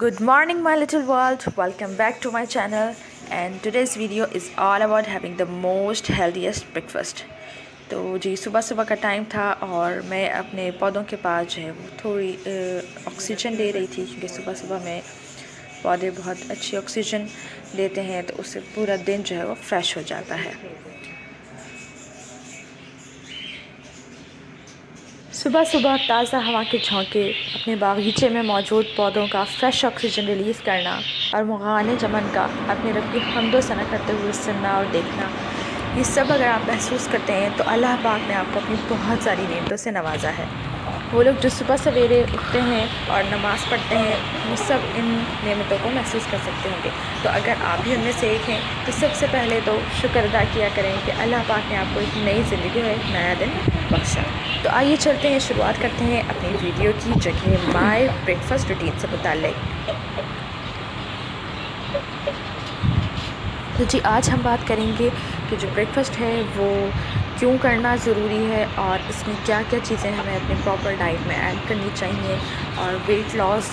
Good morning, my little world. Welcome back to my channel. And today's video is all about having the most healthiest breakfast. तो जी सुबह सुबह का time था और मैं अपने पौधों के पास जो है वो थोड़ी ऑक्सीजन ले रही थी, क्योंकि सुबह सुबह में पौधे बहुत अच्छी ऑक्सीजन लेते हैं, तो उससे पूरा दिन जो है वो फ्रेश हो जाता है। सुबह सुबह ताज़ा हवा के झोंके, अपने बागीचे में मौजूद पौधों का फ्रेश ऑक्सीजन रिलीज़ करना और मुग़ाने चमन का अपने रब की हम्दो सना करते हुए सुनना और देखना, ये सब अगर आप महसूस करते हैं तो अल्लाह पाक ने आपको अपनी बहुत सारी नेमतों से नवाजा है। वो लोग जो सुबह सवेरे उठते हैं और नमाज़ पढ़ते हैं, वो सब इन नेमतों को महसूस कर सकते होंगे। तो अगर आप भी उनमें से एक हैं तो सबसे पहले तो शुक्र अदा किया करें कि अल्लाह पाक ने आपको एक नई ज़िंदगी में एक नया दिन बख्शा। तो आइए चलते हैं, शुरुआत करते हैं अपनी वीडियो की जगह माय ब्रेकफास्ट रूटीन से मुताल्लिक़। तो जी आज हम बात करेंगे कि जो ब्रेकफ़ास्ट है वो क्यों करना ज़रूरी है और इसमें क्या क्या चीज़ें हमें अपनी प्रॉपर डाइट में ऐड करनी चाहिए, और वेट लॉस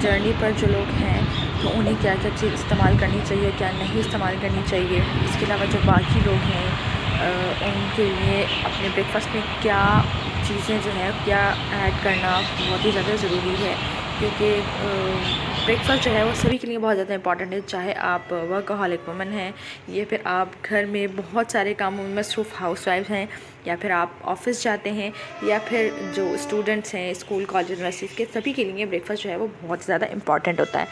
जर्नी पर जो लोग हैं तो उन्हें क्या क्या चीज़ इस्तेमाल करनी चाहिए, क्या नहीं इस्तेमाल करनी चाहिए। इसके अलावा जो बाकी लोग हैं उनके लिए अपने ब्रेकफ़ास्ट में क्या चीज़ें जो है क्या ऐड करना बहुत ही ज़्यादा ज़रूरी है, क्योंकि ब्रेकफ़ास्ट जो है वो सभी के लिए बहुत ज़्यादा इंपॉर्टेंट है। चाहे आप वर्कहॉलिक वुमन हैं या फिर आप घर में बहुत सारे कामों में मसरूफ़ हाउसवाइफ हैं, या फिर आप ऑफ़िस जाते हैं, या फिर जो स्टूडेंट्स हैं स्कूल कॉलेज यूनिवर्सिटीज़ के, सभी के लिए ब्रेकफ़ास्ट जो है वो बहुत ज़्यादा इंपॉर्टेंट होता है।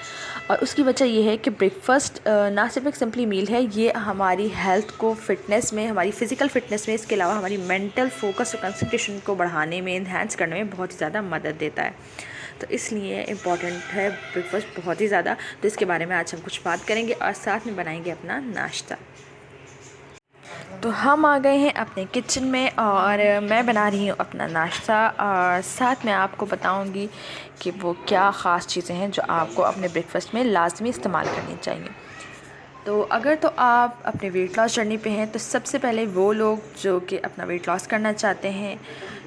और उसकी वजह ये है कि ब्रेकफ़ास्ट ना सिर्फ एक सिंपली मील है, ये हमारी हेल्थ को फ़िटनेस में, हमारी फ़िज़िकल फ़िटनेस में, इसके अलावा हमारी मेंटल फोकस और कंसंट्रेशन को बढ़ाने में, इन्हांस करने में बहुत ज़्यादा मदद देता है। तो इसलिए इम्पॉर्टेंट है ब्रेकफ़ास्ट बहुत ही ज़्यादा। तो इसके बारे में आज हम कुछ बात करेंगे और साथ में बनाएंगे अपना नाश्ता। तो हम आ गए हैं अपने किचन में और मैं बना रही हूँ अपना नाश्ता, और साथ में आपको बताऊँगी कि वो क्या ख़ास चीज़ें हैं जो आपको अपने ब्रेकफ़ास्ट में लाजमी इस्तेमाल करनी चाहिए। तो अगर तो आप अपने वेट लॉस जर्नी पे हैं तो सबसे पहले वो लोग जो कि अपना वेट लॉस करना चाहते हैं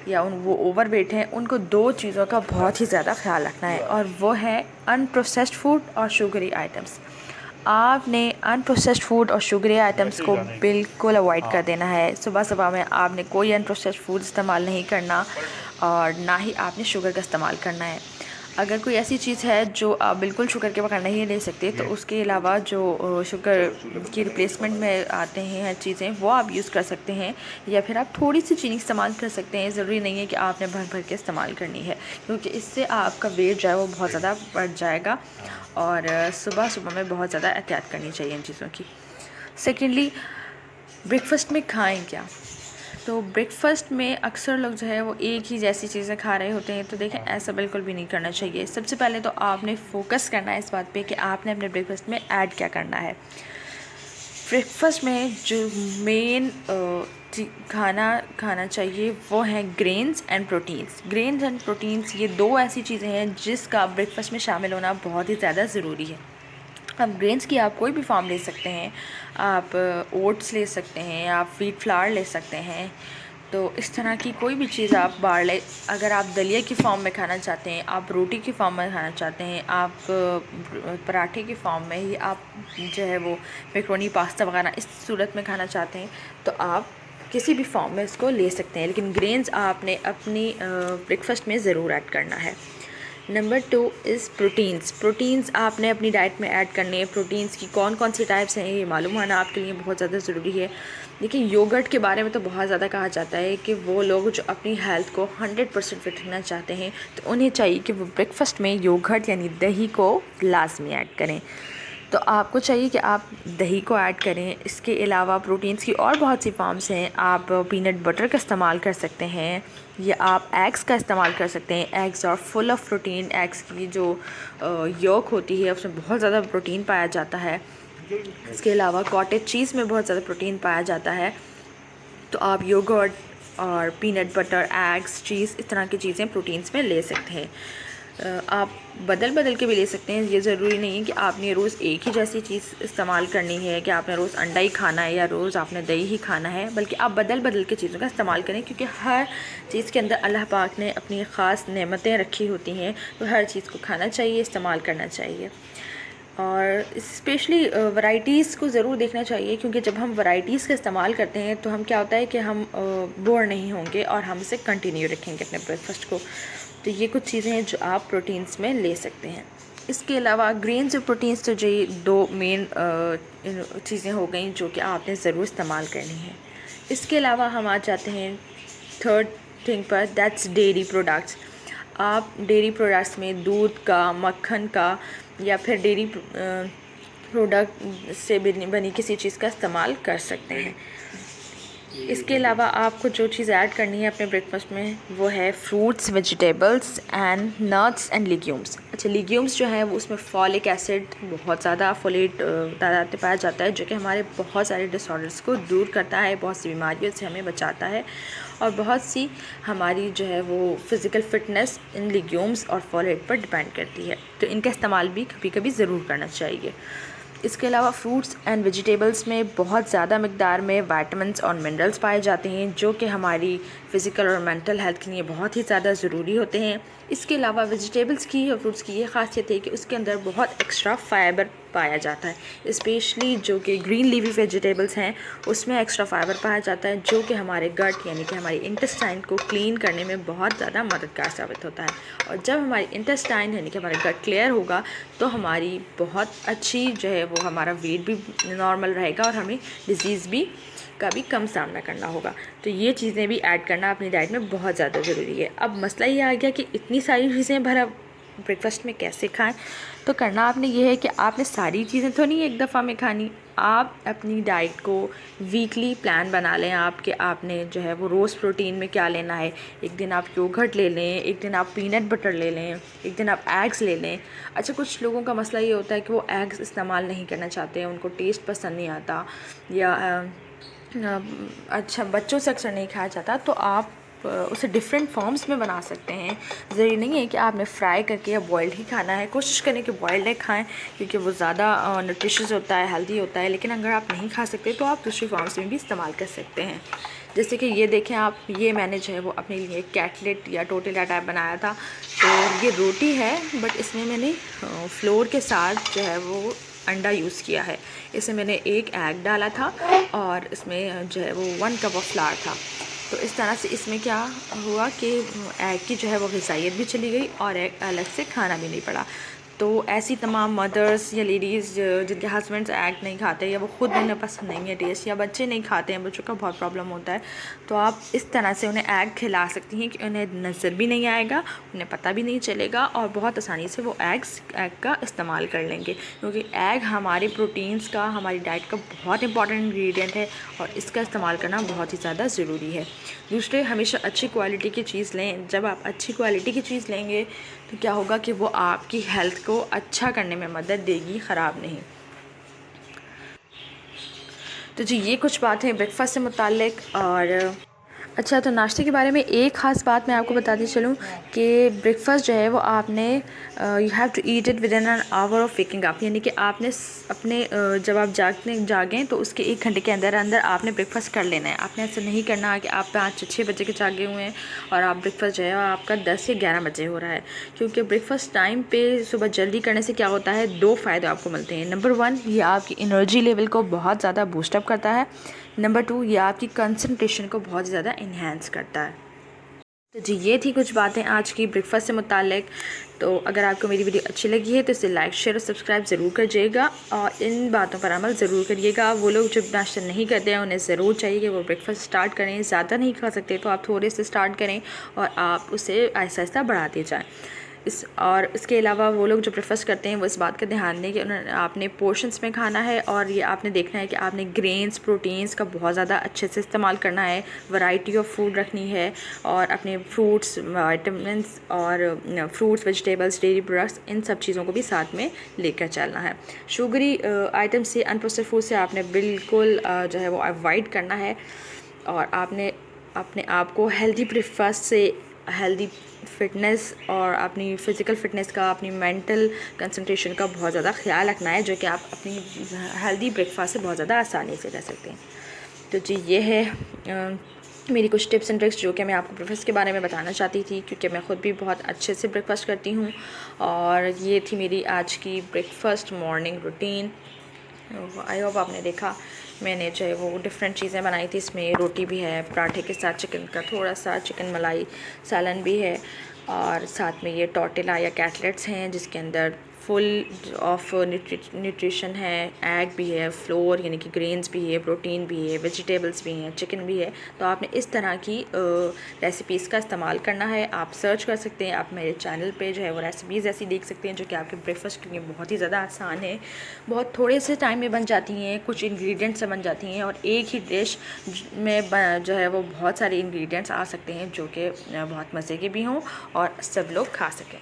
या वो ओवर वेट हैं, उनको दो चीज़ों का बहुत ही ज़्यादा ख्याल रखना है, और वो है अनप्रोसेस्ड फूड और शुगरी आइटम्स। आपने अनप्रोसेस्ड फूड और शुगरी आइटम्स को बिल्कुल अवॉइड कर देना है। सुबह सुबह में आपने कोई अनप्रोसेस्ड फूड इस्तेमाल नहीं करना और ना ही आपने शुगर का इस्तेमाल करना है। अगर कोई ऐसी चीज़ है जो आप बिल्कुल शुगर के बगैर नहीं ले सकते, तो उसके अलावा जो शुगर की रिप्लेसमेंट में आते हैं चीज़ें, वो आप यूज़ कर सकते हैं, या फिर आप थोड़ी सी चीनी इस्तेमाल कर सकते हैं। ज़रूरी नहीं है कि आपने भर भर के इस्तेमाल करनी है, क्योंकि इससे आपका वेट जो है वो बहुत ज़्यादा बढ़ जाएगा, और सुबह सुबह में बहुत ज़्यादा एहतियात करनी चाहिए इन चीज़ों की। सेकेंडली, ब्रेकफ़ास्ट में खाएँ क्या। तो ब्रेकफ़ास्ट में अक्सर लोग जो है वो एक ही जैसी चीज़ें खा रहे होते हैं, तो देखें ऐसा बिल्कुल भी नहीं करना चाहिए। सबसे पहले तो आपने फ़ोकस करना है इस बात पे कि आपने अपने ब्रेकफ़ास्ट में ऐड क्या करना है। ब्रेकफ़ास्ट में जो मेन खाना खाना चाहिए वो है grains and proteins. Grains and proteins ये दो ऐसी चीज़ें हैं जिसका ब्रेकफ़ास्ट में शामिल होना बहुत ही ज़्यादा ज़रूरी है। अब ग्रेन्स की आप कोई भी फॉर्म ले सकते हैं, आप ओट्स ले सकते हैं, आप व्हीट फ्लावर ले सकते हैं, तो इस तरह की कोई भी चीज़ आप बार्ले, अगर आप दलिया की फॉर्म में खाना चाहते हैं, आप रोटी की फॉर्म में खाना चाहते हैं, आप पराठे की फॉर्म में ही आप जो है वो मैक्रोनी पास्ता वगैरह इस सूरत में खाना चाहते हैं, तो आप किसी भी फॉर्म में इसको ले सकते हैं, लेकिन ग्रेन्स आपने अपनी ब्रेकफ़ास्ट में ज़रूर ऐड करना है। Number 2 is proteins. प्रोटीन्स आपने अपनी डाइट में ऐड करने हैं। प्रोटीन्स की कौन कौन सी टाइप्स हैं ये मालूम होना आपके लिए बहुत ज़्यादा ज़रूरी है। देखिए, योगर्ट के बारे में तो बहुत ज़्यादा कहा जाता है कि वो लोग जो अपनी हेल्थ को 100% फिट रखना चाहते हैं तो उन्हें चाहिए कि वो ब्रेकफ़ास्ट में योगर्ट यानी दही को लाजमी ऐड करें। तो आपको चाहिए कि आप दही को ऐड करें। इसके अलावा प्रोटीन्स की और बहुत सी फॉर्म्स हैं। आप पीनट बटर का इस्तेमाल कर सकते हैं, या आप एग्स का इस्तेमाल कर सकते हैं। एग्स और फुल ऑफ प्रोटीन, एग्स की जो यॉक होती है उसमें बहुत ज़्यादा प्रोटीन पाया जाता है। इसके अलावा कॉटेज चीज़ में बहुत ज़्यादा प्रोटीन पाया जाता है। तो आप योगर्ट और पीनट बटर, एग्स, चीज़, इस तरह की चीज़ें प्रोटीन्स में ले सकते हैं। आप बदल बदल के भी ले सकते हैं। ये ज़रूरी नहीं है कि आपने रोज़ एक ही जैसी चीज़ इस्तेमाल करनी है, कि आपने रोज़ अंडा ही खाना है या रोज़ आपने दही ही खाना है, बल्कि आप बदल बदल के चीज़ों का इस्तेमाल करें, क्योंकि हर चीज़ के अंदर अल्लाह पाक ने अपनी ख़ास नेमतें रखी होती हैं। तो हर चीज़ को खाना चाहिए, इस्तेमाल करना चाहिए। और स्पेशली वैराइटीज़ को ज़रूर देखना चाहिए, क्योंकि जब हम वैराइटीज़ का इस्तेमाल करते हैं तो हम क्या होता है कि हम बोर नहीं होंगे और हम इसे कंटिन्यू रखेंगे अपने ब्रेकफास्ट को। तो ये कुछ चीज़ें हैं जो आप प्रोटीन्स में ले सकते हैं। इसके अलावा ग्रेन्स और प्रोटीन्स, तो जो ये दो मेन चीज़ें हो गई जो कि आपने ज़रूर इस्तेमाल करनी है। इसके अलावा हम आ जाते हैं थर्ड थिंग पर, दैट्स डेयरी प्रोडक्ट्स। आप डेयरी प्रोडक्ट्स में दूध का, मक्खन का या फिर डेयरी प्रोडक्ट से बनी किसी चीज़ का इस्तेमाल कर सकते हैं। इसके अलावा आपको जो चीज़ ऐड करनी है अपने ब्रेकफास्ट में वो है fruits, vegetables and nuts and legumes. अच्छा, लीग्यूम्स जो है वो उसमें फॉलिक एसिड बहुत ज़्यादा, फोलेट तादाद में पाया जाता है, जो कि हमारे बहुत सारे डिसऑर्डर्स को दूर करता है, बहुत सी बीमारियों से हमें बचाता है और बहुत सी हमारी जो है वो फ़िज़िकल फ़िटनेस इन लीग्यूम्स और फॉलेट पर डिपेंड करती है। तो इनका इस्तेमाल भी कभी कभी ज़रूर करना चाहिए। इसके अलावा फ्रूट्स एंड वेजिटेबल्स में बहुत ज़्यादा मिक़दार में विटामिन्स और मिनरल्स पाए जाते हैं, जो कि हमारी फ़िज़िकल और मेंटल हेल्थ के लिए बहुत ही ज़्यादा ज़रूरी होते हैं। इसके अलावा वेजिटेबल्स की और फ्रूट्स की ये ख़ासियत है कि उसके अंदर बहुत एक्स्ट्रा फाइबर पाया जाता है। स्पेशली जो कि ग्रीन लीफी वेजिटेबल्स हैं उसमें एक्स्ट्रा फाइबर पाया जाता है, जो कि हमारे गट यानी कि हमारी इंटेस्टाइन को क्लीन करने में बहुत ज़्यादा मददगार साबित होता है। और जब हमारी इंटेस्टाइन यानी कि हमारा गट क्लियर होगा तो हमारी बहुत अच्छी जो है वो हमारा वेट भी नॉर्मल रहेगा और हमें डिज़ीज़ भी का भी कम सामना करना होगा। तो ये चीज़ें भी ऐड करना अपनी डाइट में बहुत ज़्यादा ज़रूरी है। अब मसला ये आ गया कि इतनी सारी चीज़ें भरा ब्रेकफास्ट में कैसे खाएं। तो करना आपने ये है कि आपने सारी चीज़ें तो नहीं एक दफ़ा में खानी, आप अपनी डाइट को वीकली प्लान बना लें। आपके आपने जो है वो रोज़ प्रोटीन में क्या लेना है। एक दिन आप योगर्ट ले लें, एक दिन आप पीनट बटर ले लें, एक दिन आप एग्स ले लें। अच्छा, कुछ लोगों का मसला ये होता है कि वो एग्स इस्तेमाल नहीं करना चाहते हैं, उनको टेस्ट पसंद नहीं आता या अच्छा बच्चों से अक्सर नहीं खाया जाता, तो आप उसे डिफरेंट फॉर्म्स में बना सकते हैं। ज़रूरी नहीं है कि आपने फ्राई करके या बॉइल्ड ही खाना है। कोशिश करें कि बॉइल्ड एग खाएं, क्योंकि वो ज़्यादा न्यूट्रिशियस होता है, हेल्दी होता है। लेकिन अगर आप नहीं खा सकते तो आप दूसरी फॉर्म्स में भी इस्तेमाल कर सकते हैं। जैसे कि ये देखें आप, ये मैंने जो है वो अपने लिए कैटलेट या टोटेला टाइप बनाया था। तो ये रोटी है, बट इसमें मैंने फ्लोर के साथ जो है वो अंडा यूज़ किया है। इसमें मैंने एक एग डाला था और इसमें जो है वो 1 कप ऑफ फ्लावर था। तो इस तरह से इसमें क्या हुआ कि एग की जो है वो ग़िज़ाइयत भी चली गई और एग अलग से खाना भी नहीं पड़ा। तो ऐसी तमाम मदर्स या लेडीज़ जिनके हस्बैंड्स एग नहीं खाते या वो ख़ुद उन्हें पसंद नहीं है टेस्ट, या बच्चे नहीं खाते हैं, बच्चों का बहुत प्रॉब्लम होता है, तो आप इस तरह से उन्हें एग खिला सकती हैं कि उन्हें नज़र भी नहीं आएगा, उन्हें पता भी नहीं चलेगा और बहुत आसानी से वो एग का इस्तेमाल कर लेंगे। क्योंकि एग हमारे प्रोटीन्स का, हमारी डाइट का बहुत इंपॉर्टेंट इंग्रेडिएंट है और इसका इस्तेमाल करना बहुत ही ज़्यादा ज़रूरी है। दूसरे, हमेशा अच्छी क्वालिटी की चीज़ लें। जब आप अच्छी क्वालिटी की चीज़ लेंगे तो क्या होगा कि वो आपकी हेल्थ को अच्छा करने में मदद देगी, ख़राब नहीं। तो जी, ये कुछ बातें ब्रेकफास्ट से मुताल्लिक। और अच्छा, तो नाश्ते के बारे में एक ख़ास बात मैं आपको बताती चलूँ कि ब्रेकफास्ट जो है वो आपने you have to eat it within an hour of waking up. यानी कि आपने अपने जब आप जागें तो उसके 1 घंटे के अंदर अंदर आपने ब्रेकफास्ट कर लेना है। आपने ऐसा नहीं करना है कि आप 5-6 बजे के जागे हुए हैं और आप ब्रेकफास्ट जो है आपका 10 या 11 बजे हो रहा है। क्योंकि ब्रेकफास्ट टाइम पे सुबह जल्दी करने से क्या होता है, 2 फ़ायदे आपको मिलते हैं। नंबर 1, ये आपकी एनर्जी लेवल को बहुत ज़्यादा बूस्टअप करता है। नंबर 2, ये आपकी कंसंट्रेशन को बहुत ज़्यादा इन्हेंस करता है। तो जी, ये थी कुछ बातें आज की ब्रेकफास्ट से मुताल्लिक। तो अगर आपको मेरी वीडियो अच्छी लगी है तो इसे लाइक, शेयर और सब्सक्राइब ज़रूर करिएगा और इन बातों पर अमल ज़रूर करिएगा। वो लोग जो नाश्ता नहीं करते हैं उन्हें ज़रूर चाहिए कि वो ब्रेकफास्ट स्टार्ट करें। ज़्यादा नहीं खा सकते तो आप थोड़े से स्टार्ट करें और आप उसे आहिस्ता आहिस्ता बढ़ाते जाएँ। इसके अलावा वो लोग जो ब्रेकफास्ट करते हैं वो इस बात का ध्यान दें कि उन्होंने आपने पोर्शंस में खाना है और ये आपने देखना है कि आपने ग्रेन्स, प्रोटीन्स का बहुत ज़्यादा अच्छे से इस्तेमाल करना है, वैरायटी ऑफ फूड रखनी है और अपने फ्रूट्स, विटामिन्स और फ्रूट्स, वेजिटेबल्स, डेयरी प्रोडक्ट्स, इन सब चीज़ों को भी साथ में लेकर चलना है। शुगरी आइटम से, अनप्रोसेस्ड फूड से आपने बिल्कुल जो है वो अवॉइड करना है और आपने अपने आप को हेल्दी ब्रेकफास्ट से हेल्दी फ़िटनेस और अपनी फ़िज़िकल फ़िटनेस का, अपनी मेंटल कंसंट्रेशन का बहुत ज़्यादा ख्याल रखना है, जो कि आप अपनी हेल्दी ब्रेकफास्ट से बहुत ज़्यादा आसानी से कर सकते हैं। तो जी ये है मेरी कुछ टिप्स एंड ट्रिक्स जो कि मैं आपको ब्रेकफास्ट के बारे में बताना चाहती थी, क्योंकि मैं ख़ुद भी बहुत अच्छे से ब्रेकफास्ट करती हूँ। और ये थी मेरी आज की breakfast morning routine. I hope आपने देखा, मैंने जो है वो डिफरेंट चीज़ें बनाई थी। इसमें रोटी भी है, पराठे के साथ चिकन का थोड़ा सा चिकन मलाई सालन भी है, और साथ में ये टॉर्टिला या कैटलेट्स हैं जिसके अंदर फुल ऑफ न्यूट्रिशन है। एग भी है, फ्लोर यानी कि ग्रेन्स भी है, प्रोटीन भी है, वेजिटेबल्स भी हैं, चिकन भी है। तो आपने इस तरह की रेसिपीज़ का इस्तेमाल करना है। आप सर्च कर सकते हैं, आप मेरे चैनल पे जो है वो रेसिपीज़ ऐसी देख सकते हैं जो कि आपके ब्रेकफास्ट के लिए बहुत ही ज़्यादा आसान है, बहुत थोड़े से टाइम में बन जाती हैं, कुछ इंग्रेडिएंट्स से बन जाती हैं, और एक ही डिश में जो है वो बहुत सारे इंग्रेडिएंट्स आ सकते हैं जो कि बहुत मज़े के भी हों और सब लोग खा सकें।